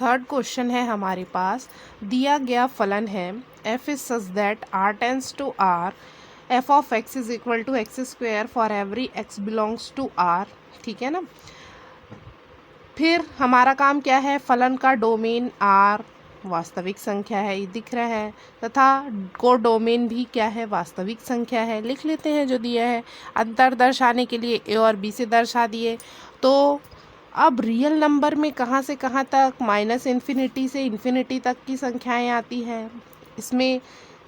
Third question है हमारे पास, दिया गया फलन है f is such that r tends to r, f of x is equal to x square for every x belongs to r। ठीक है ना। फिर हमारा काम क्या है, फलन का डोमेन r वास्तविक संख्या है, ये दिख रहा है, तथा को डोमेन भी क्या है, वास्तविक संख्या है। लिख लेते हैं जो दिया है। अंतर दर्शाने के लिए a और b से दर्शा दिए। तो अब रियल नंबर में कहाँ से कहाँ तक, माइनस इन्फिनिटी से इन्फिनिटी तक की संख्याएं आती है। इसमें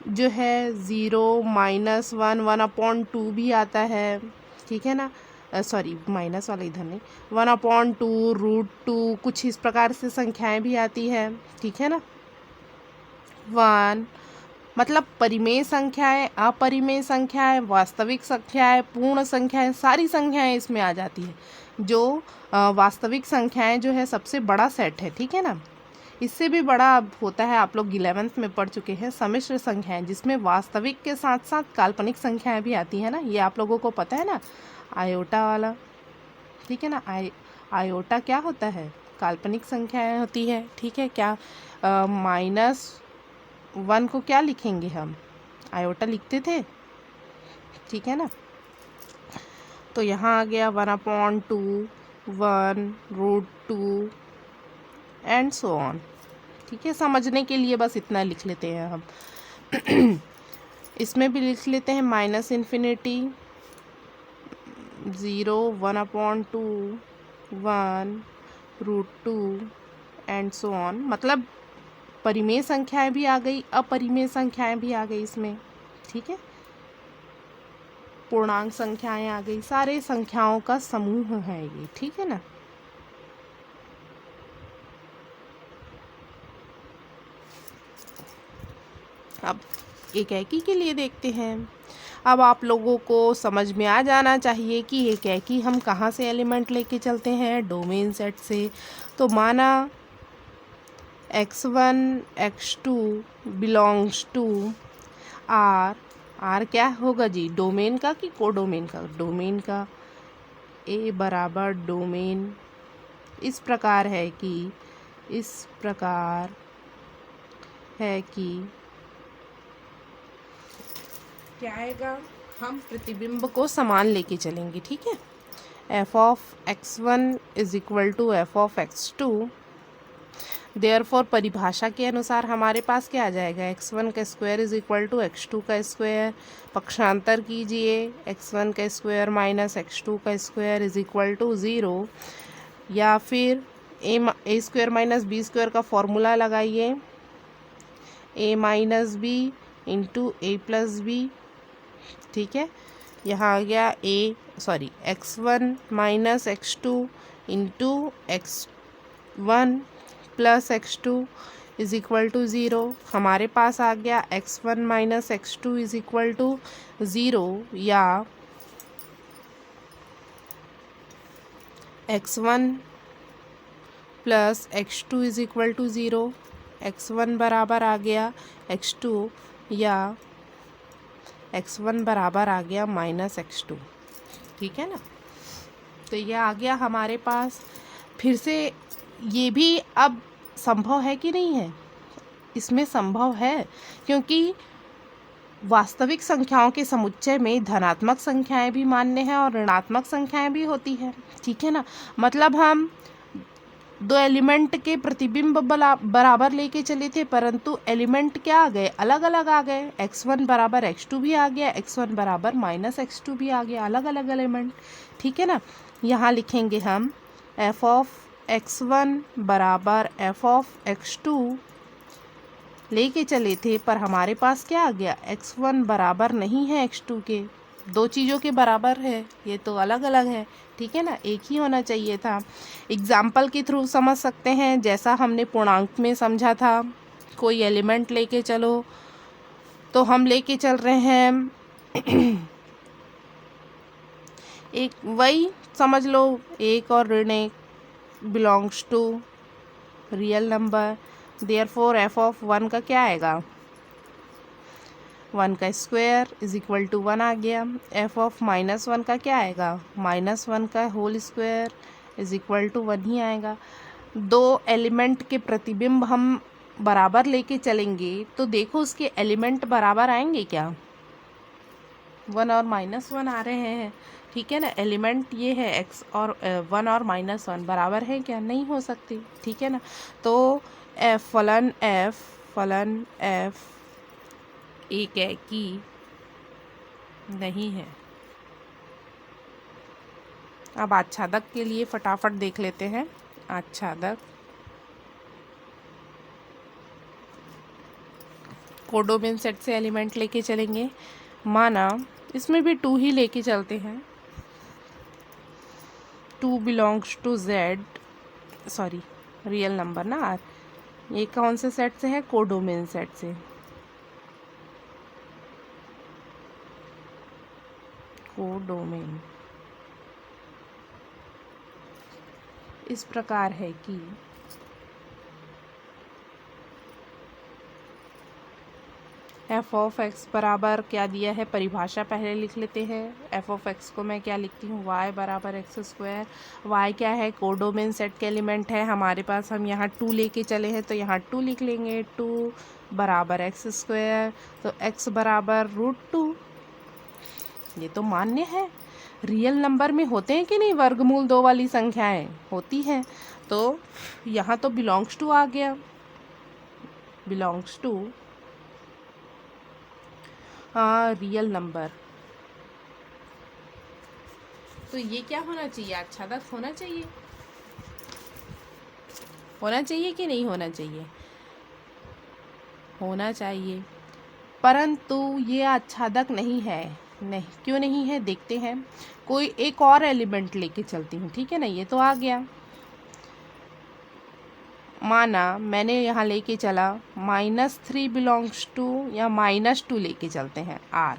जो है 0, -1, 1/2 भी आता है। ठीक है ना, सॉरी माइनस वाला इधर नहीं, 1/2, √2, कुछ इस प्रकार से संख्याएं भी आती है। ठीक है ना। 1 मतलब परिमेय संख्याएं, अपरिमेय संख्याएं, वास्तविक संख्याएं, पूर्ण संख्याएं, सारी संख्याएं इसमें आ जाती है। जो वास्तविक संख्याएं जो है सबसे बड़ा सेट है। ठीक है ना। इससे भी बड़ा अब होता है, आप लोग 11th में पढ़ चुके हैं, सम्मिश्र संख्याएं, जिसमें वास्तविक के साथ साथ काल्पनिक संख्याएं भी आती है ना। ये आप लोगों को पता है ना, आयोटा वाला। ठीक है ना। आयोटा क्या होता है, काल्पनिक संख्याएं होती है। ठीक है। क्या -1 को क्या लिखेंगे हम, आयोटा लिखते थे। ठीक है ना। तो यहाँ आ गया 1/2, 1, √2 एंड सो ऑन। ठीक है, समझने के लिए बस इतना लिख लेते हैं हम। इसमें भी लिख लेते हैं -इन्फिनिटी, 0, 1/2, 1, √2 एंड सो ऑन। मतलब परिमेय संख्याएं भी आ गई, अपरिमेय संख्याएं भी आ गई इसमें। ठीक है। पूर्णांक संख्याएं आ गई, सारे संख्याओं का समूह है ये। ठीक है ना। अब एकेकी के लिए देखते हैं। अब आप लोगों को समझ में आ जाना चाहिए कि एकेकी हम कहाँ से एलिमेंट लेके चलते हैं, डोमेन सेट से। तो माना x1 x2 belongs to r। r क्या होगा जी, डोमेन का कि कोडोमेन का, डोमेन का। a बराबर डोमेन इस प्रकार है कि क्या आएगा, हम प्रतिबिंब को समान लेके चलेंगे। ठीक है। f of x1 is equal to f of x2। Therefore परिभाषा के अनुसार हमारे पास क्या आ जाएगा, x1 का square is equal to x2 का स्क्वायर। पक्षांतर कीजिए, x1 का स्क्वायर माइनस x2 का स्क्वायर इज इक्वल टू 0। या फिर a square minus b square का फॉर्मूला लगाइए, a minus b into a plus b. ठीक है। यहाँ आ गया x1 minus x2 into x1 plus x2 is equal to 0। हमारे पास आ गया x1 minus x2 is equal to 0, या x1 plus x2 is equal to 0। x1 बराबर आ गया x2, या x1 बराबर आ गया माइनस x2। ठीक है ना। तो ये आ गया हमारे पास। फिर से ये भी अब संभव है कि नहीं है, इसमें संभव है, क्योंकि वास्तविक संख्याओं के समुच्चय में धनात्मक संख्याएं भी मान्य हैं और ऋणात्मक संख्याएं भी होती हैं। ठीक है ना। मतलब हम दो एलिमेंट के प्रतिबिंब बराबर लेके चले थे, परंतु एलिमेंट क्या आ गए, अलग अलग आ गए। x1 बराबर x2 भी आ गया, x1 बराबर माइनस x2 भी आ गया, अलग अलग एलिमेंट। ठीक है ना। यहाँ लिखेंगे हम f ऑफ x1 बराबर f ऑफ x2 लेके चले थे, पर हमारे पास क्या आ गया, x1 बराबर नहीं है x2 के, दो चीज़ों के बराबर है, ये तो अलग अलग है। ठीक है ना, एक ही होना चाहिए था। एग्जाम्पल के थ्रू समझ सकते हैं, जैसा हमने पूर्णांक में समझा था। कोई एलिमेंट लेके चलो, तो हम लेके चल रहे हैं एक, वही समझ लो, 1 और ऋण 1 belongs to real number. Therefore f of 1 का क्या आएगा, 1 का स्क्वायर इज इक्वल टू 1 आ गया। f ऑफ -1 का क्या आएगा, -1 का whole square is equal to 1 ही आएगा। दो एलिमेंट के प्रतिबिंब हम बराबर लेके चलेंगे तो देखो उसके एलिमेंट बराबर आएंगे क्या? 1 और -1 आ रहे हैं, ठीक है ना। एलिमेंट ये है x और 1 और -1 बराबर है क्या? नहीं हो सकती, ठीक है ना। तो फलन f एक एकी नहीं है। अब आच्छादक के लिए फटाफट देख लेते हैं। आच्छादक कोडोमेन सेट से एलिमेंट लेके चलेंगे। माना इसमें भी 2 ही लेके चलते हैं। 2 belongs to z, sorry real number ना r। ये कौन से सेट से है? कोडोमेन सेट से। कोडोमेन इस प्रकार है कि एफ ऑफ एक्स बराबर क्या दिया है? परिभाषा पहले लिख लेते हैं। एफ ऑफ एक्स को मैं क्या लिखती हूँ? वाई बराबर एक्स स्क्वायर। वाई क्या है? कोडोमेन सेट के एलिमेंट है हमारे पास। हम यहाँ 2 लेके चले हैं तो यहाँ 2 लिख लेंगे। 2 बराबर एक्स स्क्वायर, तो एक्स बराबर √2। ये तो मान्य है। रियल नंबर में होते हैं कि नहीं वर्गमूल 2 वाली संख्याएं? होती हैं। तो यहाँ तो बिलोंग्स टू आ गया, बिलोंग्स टू रियल नंबर। तो ये क्या होना चाहिए? आच्छादक होना चाहिए। होना चाहिए कि नहीं होना चाहिए? होना चाहिए, परंतु ये आच्छादक नहीं है। नहीं, क्यों नहीं है? देखते हैं। कोई एक और एलिमेंट लेके चलती हूँ, ठीक है ना। ये तो आ गया। माना मैंने यहाँ लेके चला -3 बिलोंग्स टू, या -2 लेके चलते हैं r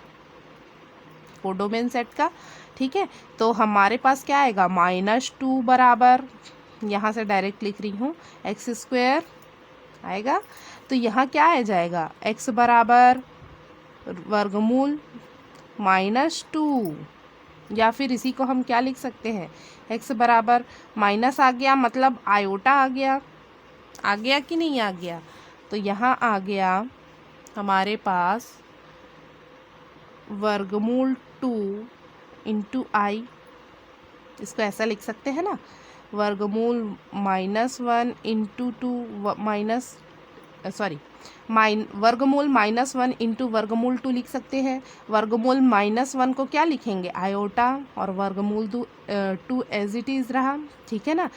कोडोमेन सेट का, ठीक है। तो हमारे पास क्या आएगा? -2 बराबर, यहाँ से डायरेक्ट लिख रही हूँ, एक्स स्क्वायर आएगा। तो यहाँ क्या आ जाएगा? x बराबर वर्गमूल -2, या फिर इसी को हम क्या लिख सकते हैं? x बराबर माइनस आ गया, मतलब आयोटा आ गया। आ गया कि नहीं आ गया? तो यहाँ आ गया हमारे पास वर्गमूल 2 इंटू आई। इसको ऐसा लिख सकते हैं ना, वर्गमूल -1 इंटू 2 वर्गमूल -1 इंटू वर्गमूल 2 लिख सकते हैं। वर्गमूल -1 को क्या लिखेंगे? आयोटा, और वर्गमूल 2 एज इट इज़ रहा, ठीक है ना।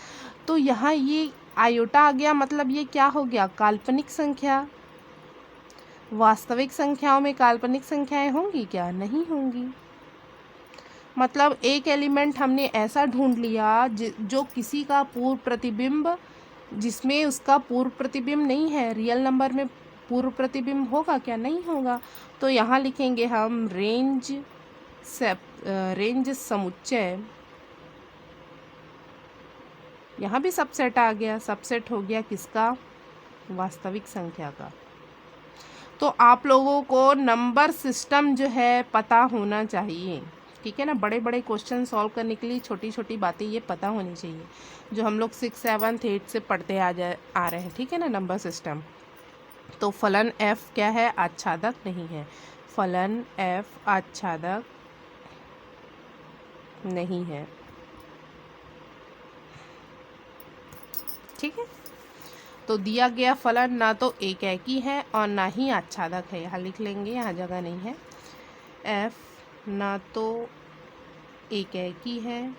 तो यहाँ ये आयोटा आ गया, मतलब ये क्या हो गया? काल्पनिक संख्या। वास्तविक संख्याओं में काल्पनिक संख्याएं होंगी क्या? नहीं होंगी। मतलब एक एलिमेंट हमने ऐसा ढूंढ लिया जो किसी का पूर्व प्रतिबिंब, जिसमें उसका पूर्व प्रतिबिंब नहीं है। रियल नंबर में पूर्व प्रतिबिंब होगा क्या? नहीं होगा। तो यहाँ लिखेंगे हम रेंज समुच्चय। यहाँ भी सबसेट आ गया। सबसेट हो गया किसका? वास्तविक संख्या का। तो आप लोगों को नंबर सिस्टम जो है पता होना चाहिए, ठीक है ना। बड़े बड़े क्वेश्चन सॉल्व करने के लिए छोटी छोटी बातें ये पता होनी चाहिए, जो हम लोग 6, 7, 8 से पढ़ते आ रहे हैं, ठीक है ना, नंबर सिस्टम। तो फलन f क्या है? आच्छादक नहीं है। फलन f आच्छादक नहीं है, ठीक है। तो दिया गया फलन ना तो एक एकी है और ना ही आच्छादक है। यहाँ लिख लेंगे, यहाँ जगह नहीं है। f ना तो एक एकी है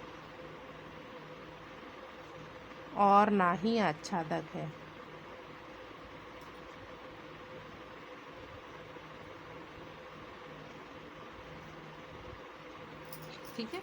और ना ही आच्छादक है। ठीक है।